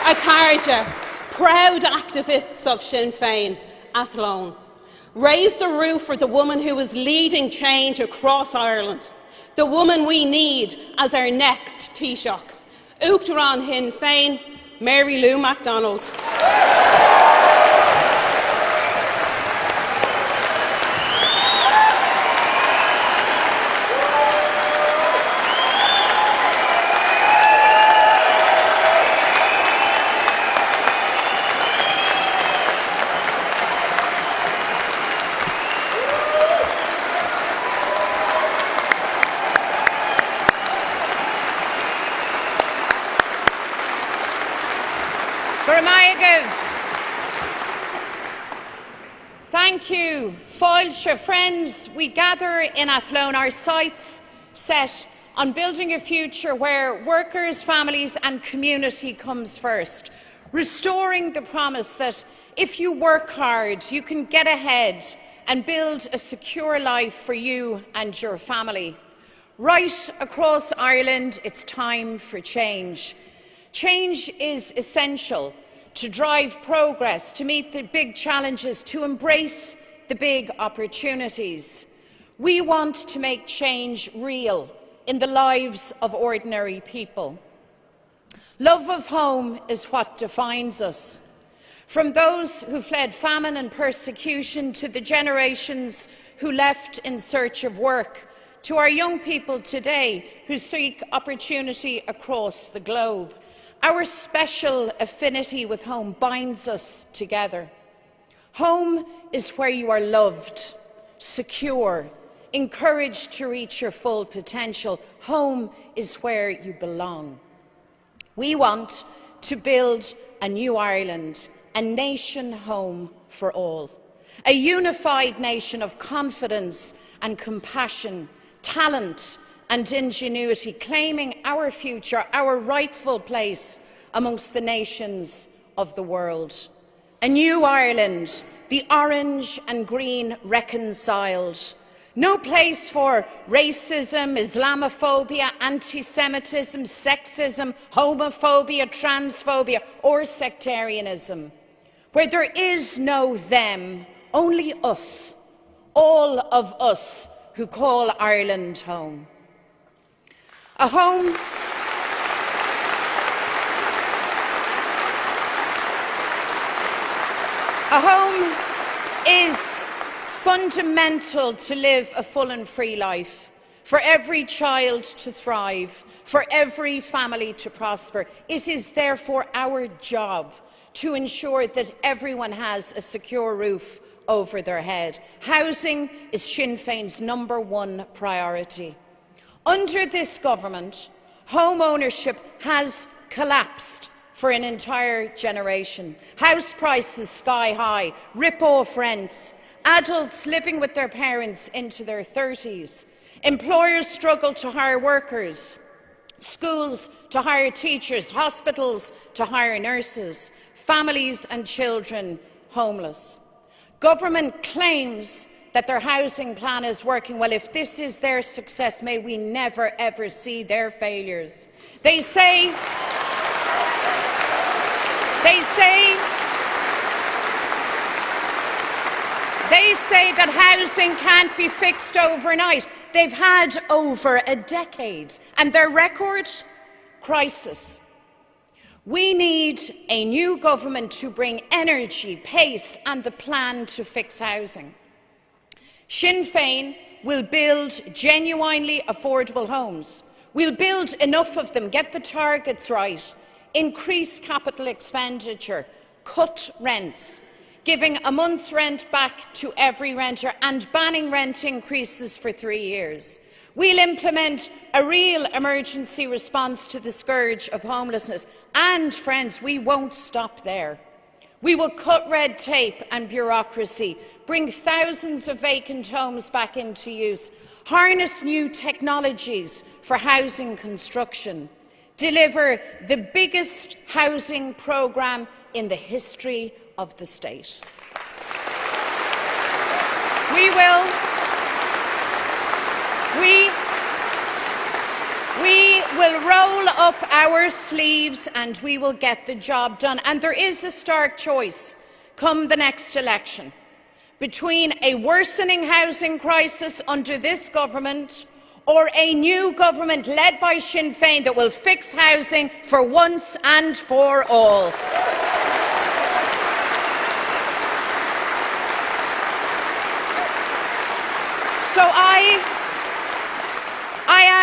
a Carja, proud activists of Sinn Féin, Athlone. Raise the roof for the woman who is leading change across Ireland, the woman we need as our next Taoiseach. Uachtaráin Sinn Féin, Mary Lou McDonald. Thank you. Fáilte, friends, we gather in Athlone, our sights set on building a future where workers, families and community comes first, restoring the promise that if you work hard, you can get ahead and build a secure life for you and your family. Right across Ireland, it's time for change. Change is essential to drive progress, to meet the big challenges, to embrace the big opportunities. We want to make change real in the lives of ordinary people. Love of home is what defines us. From those who fled famine and persecution to the generations who left in search of work, to our young people today who seek opportunity across the globe. Our special affinity with home binds us together. Home is where you are loved, secure, encouraged to reach your full potential. Home is where you belong. We want to build a new Ireland, a nation home for all, a unified nation of confidence and compassion, talent and ingenuity, claiming our future, our rightful place amongst the nations of the world. A new Ireland, the orange and green reconciled. No place for racism, Islamophobia, anti-Semitism, sexism, homophobia, transphobia or sectarianism. Where there is no them, only us, all of us who call Ireland home. A home is fundamental to live a full and free life, for every child to thrive, for every family to prosper. It is therefore our job to ensure that everyone has a secure roof over their head. Housing is Sinn Féin's #1 priority. Under this government, home ownership has collapsed for an entire generation. House prices sky high, rip-off rents, adults living with their parents into their 30s. Employers struggle to hire workers, schools to hire teachers, hospitals to hire nurses, families and children homeless. Government claims that their housing plan is working. Well, if this is their success, may we never ever see their failures. They say that housing can't be fixed overnight. They've had over a decade, and their record? Crisis. We need a new government to bring energy, pace and the plan to fix housing. Sinn Féin will build genuinely affordable homes. We'll build enough of them, get the targets right, increase capital expenditure, cut rents, giving a month's rent back to every renter and banning rent increases for 3 years. We'll implement a real emergency response to the scourge of homelessness. And, friends, we won't stop there. We will cut red tape and bureaucracy, bring thousands of vacant homes back into use, harness new technologies for housing construction, deliver the biggest housing programme in the history of the state. We will roll up our sleeves and we will get the job done. And there is a stark choice come the next election between a worsening housing crisis under this government or a new government led by Sinn Féin that will fix housing for once and for all. So I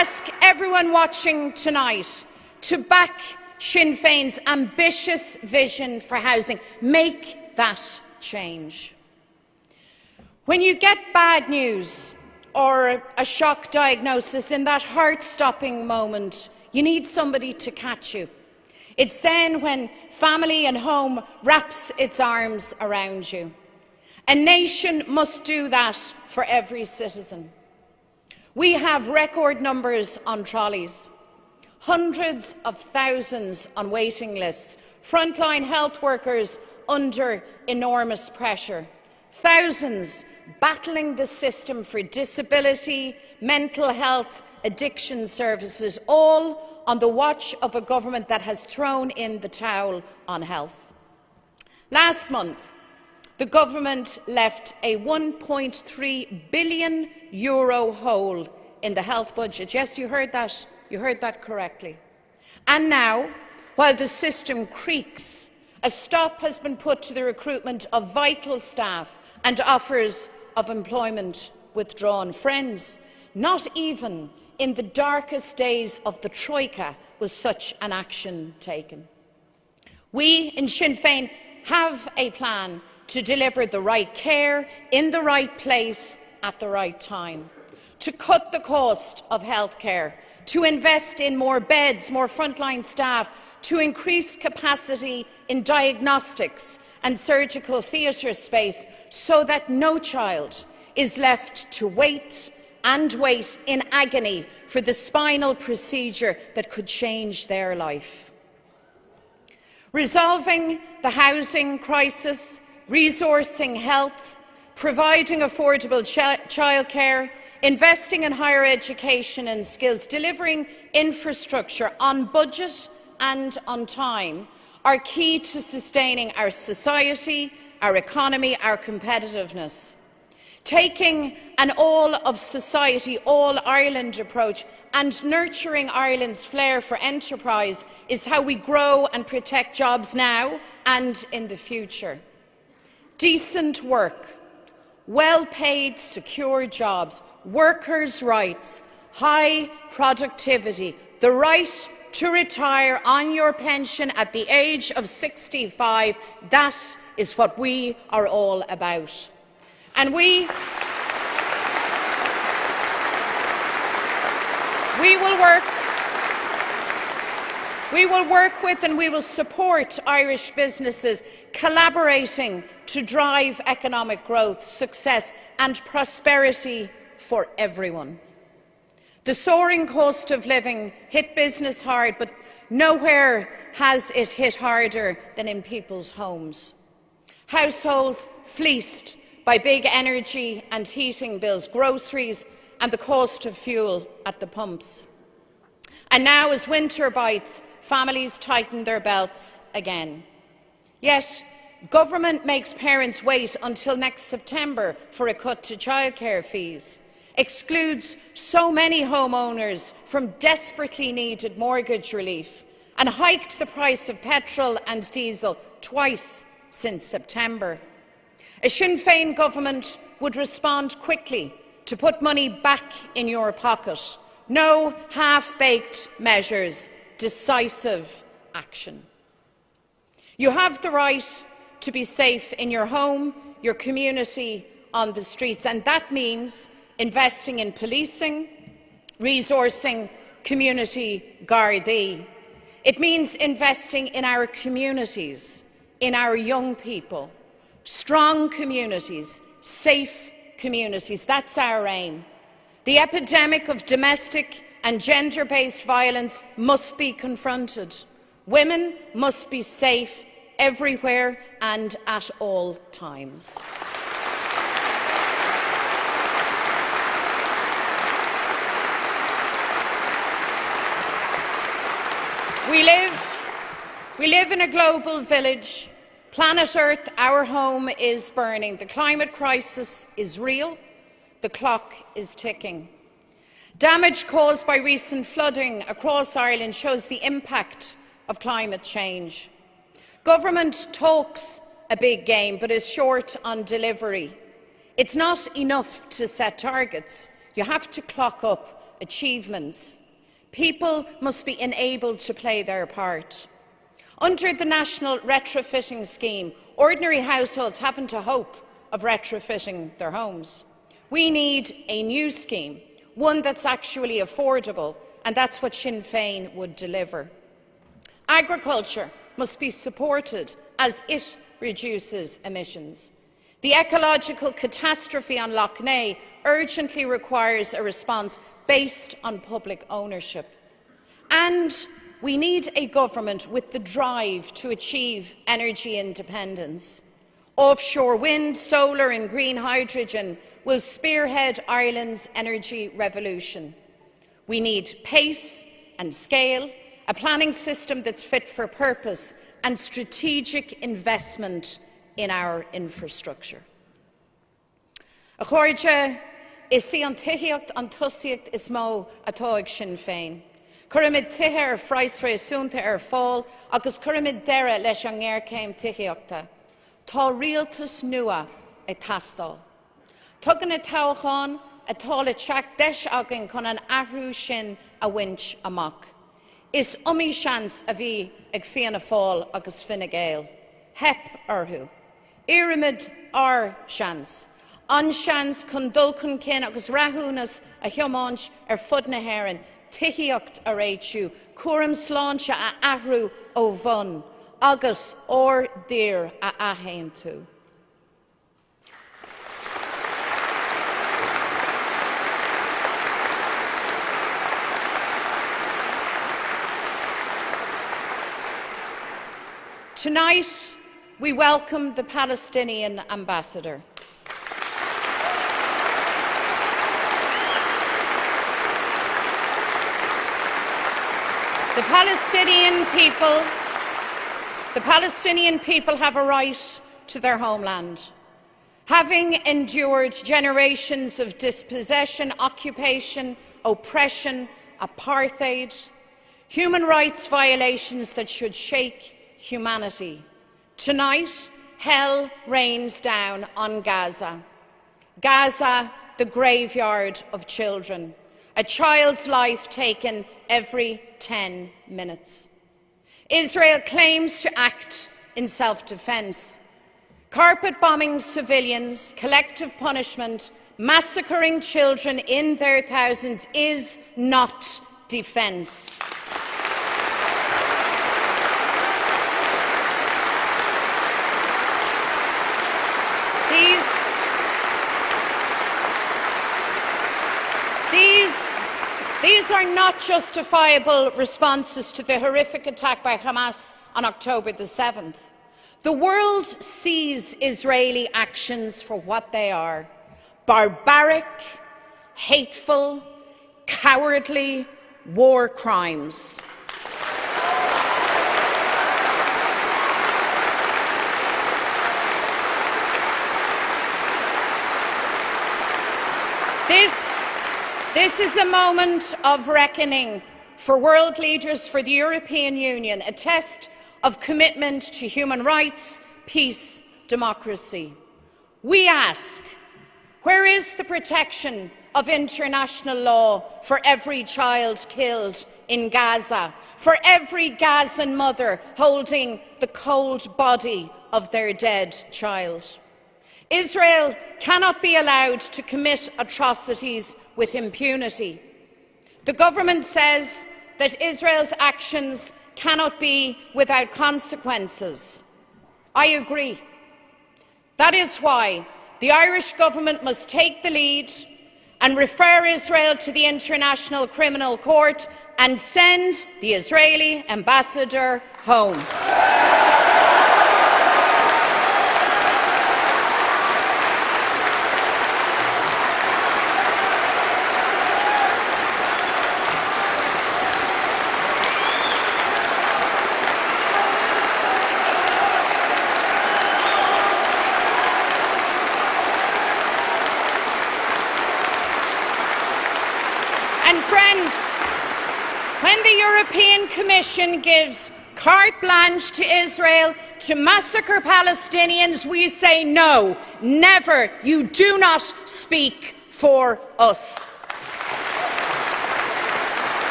ask everyone watching tonight to back Sinn Féin's ambitious vision for housing. Make that change. When you get bad news or a shock diagnosis, in that heart-stopping moment, you need somebody to catch you. It's then when family and home wraps its arms around you. A nation must do that for every citizen. We have record numbers on trolleys, hundreds of thousands on waiting lists, frontline health workers under enormous pressure, thousands battling the system for disability, mental health, addiction services, all on the watch of a government that has thrown in the towel on health. Last month, the government left a €1.3 billion hole in the health budget. Yes, you heard that. You heard that correctly. And now, while the system creaks, a stop has been put to the recruitment of vital staff and offers of employment withdrawn. Friends, not even in the darkest days of the Troika was such an action taken. We in Sinn Féin have a plan to deliver the right care in the right place at the right time, to cut the cost of healthcare, to invest in more beds, more frontline staff, to increase capacity in diagnostics and surgical theatre space so that no child is left to wait and wait in agony for the spinal procedure that could change their life. Resolving the housing crisis, resourcing health, providing affordable childcare, investing in higher education and skills, delivering infrastructure on budget and on time are key to sustaining our society, our economy, our competitiveness. Taking an all-of-society, all-Ireland approach and nurturing Ireland's flair for enterprise is how we grow and protect jobs now and in the future. Decent work, well-paid, secure jobs, workers' rights, high productivity, the right to retire on your pension at the age of 65, that is what we are all about. And we will work with and we will support Irish businesses collaborating to drive economic growth, success and prosperity for everyone. The soaring cost of living hit business hard, but nowhere has it hit harder than in people's homes. Households fleeced by big energy and heating bills, groceries and the cost of fuel at the pumps. And now, as winter bites, families tighten their belts again. Yet, government makes parents wait until next September for a cut to childcare fees, excludes so many homeowners from desperately needed mortgage relief, and hiked the price of petrol and diesel twice since September. A Sinn Féin government would respond quickly to put money back in your pocket. No half-baked measures, decisive action. You have the right to be safe in your home, your community, on the streets, and that means investing in policing, resourcing community Gardaí. It means investing in our communities, in our young people, strong communities, safe communities. That's our aim. The epidemic of domestic and gender-based violence must be confronted. Women must be safe everywhere and at all times. We live in a global village. Planet Earth, our home, is burning. The climate crisis is real. The clock is ticking. Damage caused by recent flooding across Ireland shows the impact of climate change. Government talks a big game but is short on delivery. It's not enough to set targets. You have to clock up achievements. People must be enabled to play their part. Under the National Retrofitting Scheme, ordinary households haven't a hope of retrofitting their homes. We need a new scheme, one that's actually affordable, and that's what Sinn Féin would deliver. Agriculture must be supported as it reduces emissions. The ecological catastrophe on Lough Neagh urgently requires a response based on public ownership. And we need a government with the drive to achieve energy independence. Offshore wind, solar and green hydrogen will spearhead Ireland's energy revolution. We need pace and scale, a planning system that's fit for purpose and strategic investment in our infrastructure. A chuirde is sí an tithíocht an tusaíocht is mó atá ag Sinn Féin. Cuireann tithe ar phraisre asúnta ar fáil agus cuireann deireadh leis an ngéircéim tithíochta. Tá rialtas nua ag tastal. Tugann na toghcháin atá le teach deis agan chun an athrú sin a bhaint amach. Is seans a bhí ag Fianna Fáil agus Fine Gael. Hep orthú. Irimid seans. An seans chun dul chun cin agus rathúnas a thiomáint ar fud na hÉireann. Tithíocht a réitiú, cuaireann sláinte a athrú ó bhun, agus dír a aithéin tú. Tonight, we welcome the Palestinian ambassador. The Palestinian people have a right to their homeland. Having endured generations of dispossession, occupation, oppression, apartheid, human rights violations that should shake humanity, tonight hell rains down on Gaza. Gaza, the graveyard of children. A child's life taken every 10 minutes. Israel claims to act in self-defence. Carpet bombing civilians, collective punishment, massacring children in their thousands is not defence. These are not justifiable responses to the horrific attack by Hamas on October the 7th. The world sees Israeli actions for what they are: barbaric, hateful, cowardly war crimes. This is a moment of reckoning for world leaders, for the European Union, a test of commitment to human rights, peace, democracy. We ask, where is the protection of international law for every child killed in Gaza, for every Gazan mother holding the cold body of their dead child? Israel cannot be allowed to commit atrocities with impunity. The government says that Israel's actions cannot be without consequences. I agree. That is why the Irish government must take the lead and refer Israel to the International Criminal Court and send the Israeli ambassador home. UN Commission gives carte blanche to Israel to massacre Palestinians, we say no, never. You do not speak for us.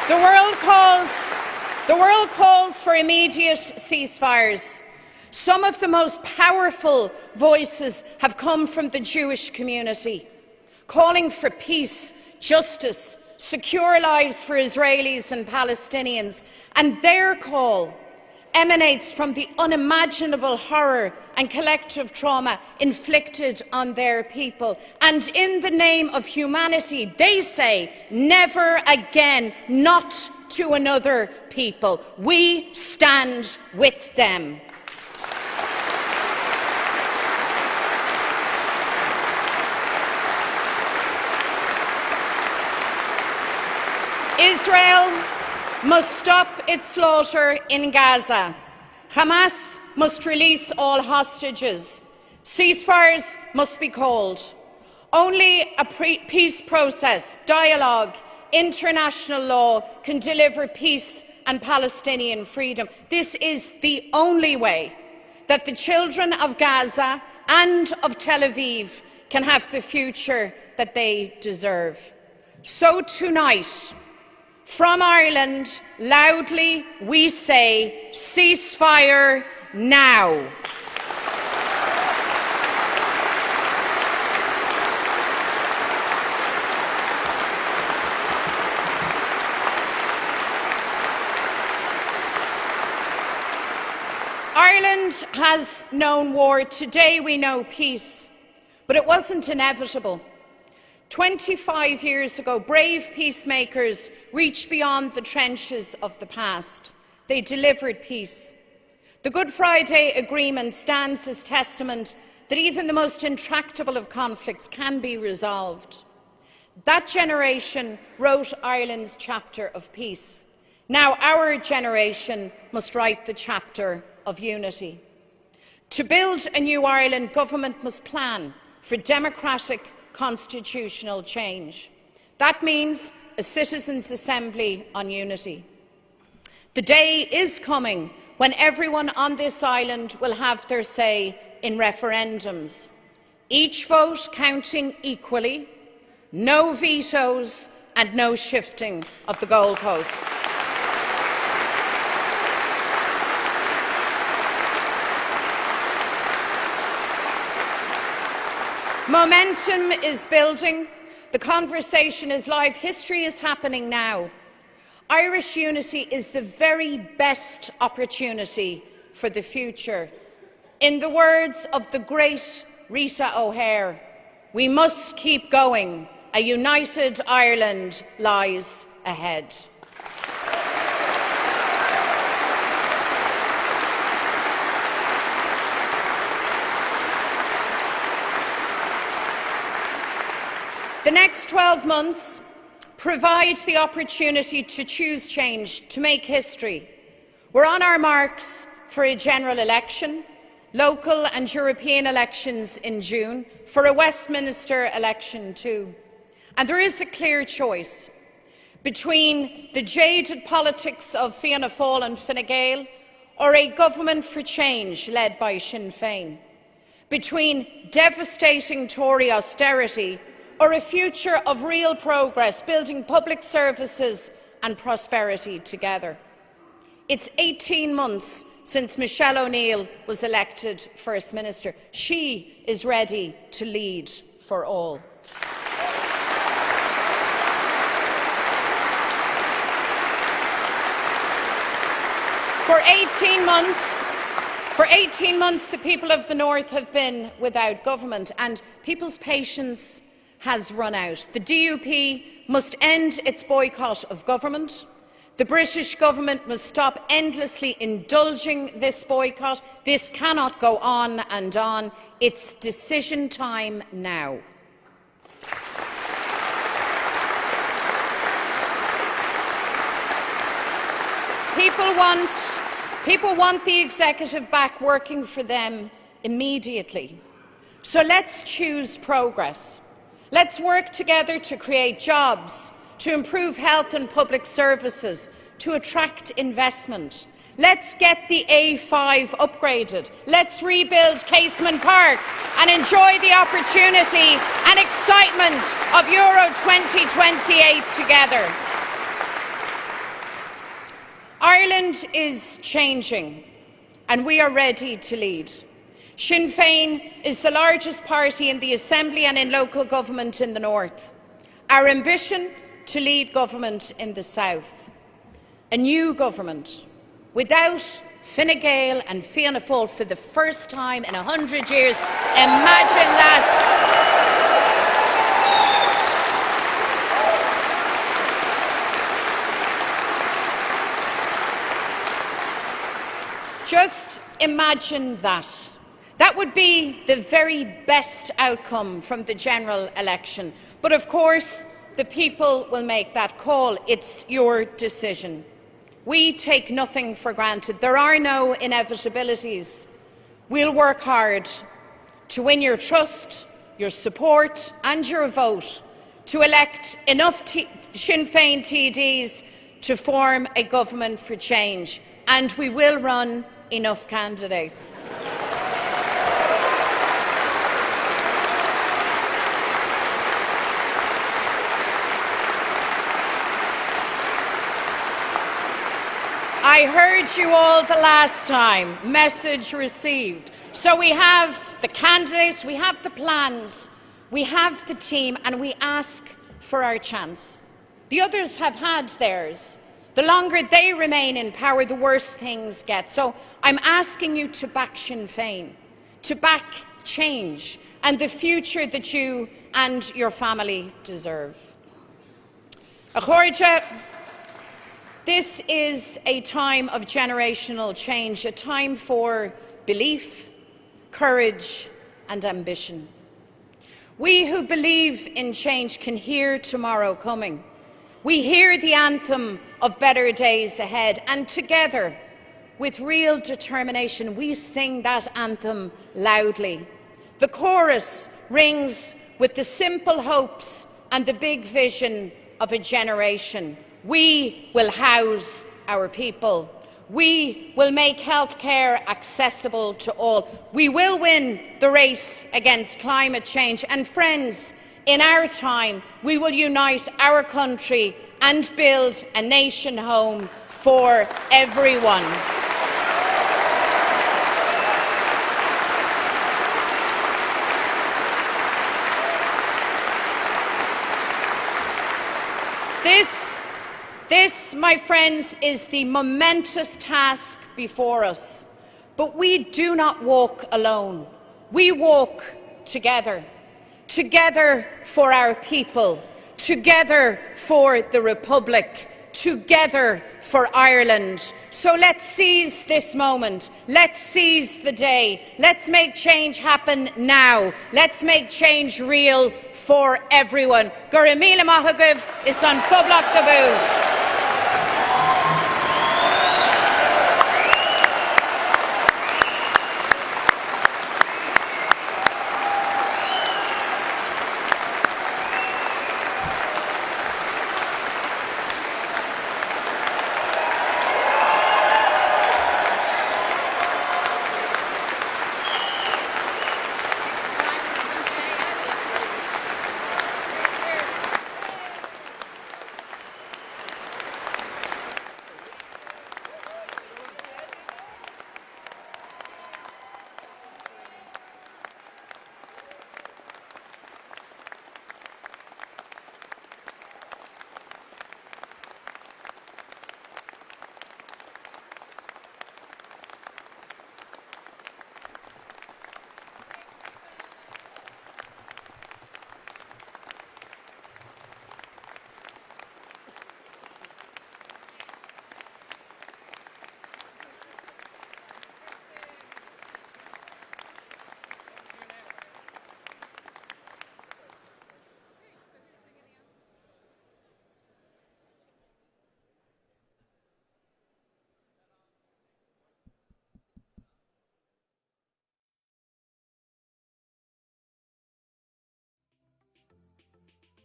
The world calls for immediate ceasefires. Some of the most powerful voices have come from the Jewish community, calling for peace, justice, secure lives for Israelis and Palestinians, and their call emanates from the unimaginable horror and collective trauma inflicted on their people. And in the name of humanity, they say, never again, not to another people. We stand with them. Israel must stop its slaughter in Gaza. Hamas must release all hostages. Ceasefires must be called. Only a peace process, dialogue, international law can deliver peace and Palestinian freedom. This is the only way that the children of Gaza and of Tel Aviv can have the future that they deserve. So tonight, from Ireland, loudly we say, ceasefire now. Ireland has known war. Today we know peace. But it wasn't inevitable. 25 years ago, brave peacemakers reached beyond the trenches of the past. They delivered peace. The Good Friday Agreement stands as testament that even the most intractable of conflicts can be resolved. That generation wrote Ireland's chapter of peace. Now our generation must write the chapter of unity. To build a new Ireland, government must plan for democratic constitutional change. That means a citizens' assembly on unity. The day is coming when everyone on this island will have their say in referendums, each vote counting equally, no vetoes and no shifting of the goalposts. Momentum is building. The conversation is live. History is happening now. Irish unity is the very best opportunity for the future. In the words of the great Rita O'Hare, we must keep going. A united Ireland lies ahead. The next 12 months provide the opportunity to choose change, to make history. We're on our marks for a general election, local and European elections in June, for a Westminster election too. And there is a clear choice between the jaded politics of Fianna Fáil and Fine Gael or a government for change led by Sinn Féin, between devastating Tory austerity or a future of real progress, building public services and prosperity together. It's 18 months since Michelle O'Neill was elected First Minister. She is ready to lead for all. For 18 months, the people of the North have been without government, and people's patience has run out. The DUP must end its boycott of government. The British government must stop endlessly indulging this boycott. This cannot go on and on. It's decision time now. People want the executive back working for them immediately. So let's choose progress. Let's work together to create jobs, to improve health and public services, to attract investment. Let's get the A5 upgraded. Let's rebuild Casement Park and enjoy the opportunity and excitement of Euro 2028 together. Ireland is changing, and we are ready to lead. Sinn Féin is the largest party in the Assembly and in local government in the north. Our ambition to lead government in the south. A new government without Fine Gael and Fianna Fáil for the first time in 100 years. Imagine that. Just imagine that. That would be the very best outcome from the general election. But of course, the people will make that call. It's your decision. We take nothing for granted. There are no inevitabilities. We'll work hard to win your trust, your support and your vote to elect enough Sinn Féin TDs to form a government for change. And we will run enough candidates. I heard you all the last time. Message received. So we have the candidates, we have the plans, we have the team, and we ask for our chance. The others have had theirs. The longer they remain in power, the worse things get. So I'm asking you to back Sinn Féin, to back change and the future that you and your family deserve. This is a time of generational change, a time for belief, courage and ambition. We who believe in change can hear tomorrow coming. We hear the anthem of better days ahead, and together, with real determination, we sing that anthem loudly. The chorus rings with the simple hopes and the big vision of a generation. We will house our people. We will make healthcare accessible to all. We will win the race against climate change. And friends, in our time, we will unite our country and build a nation home for everyone. This, my friends, is the momentous task before us. But we do not walk alone. We walk together. Together for our people. Together for the Republic. Together for Ireland. So let's seize this moment. Let's seize the day. Let's make change happen now. Let's make change real for everyone. Gur míle maith agam is an phoblach go bú.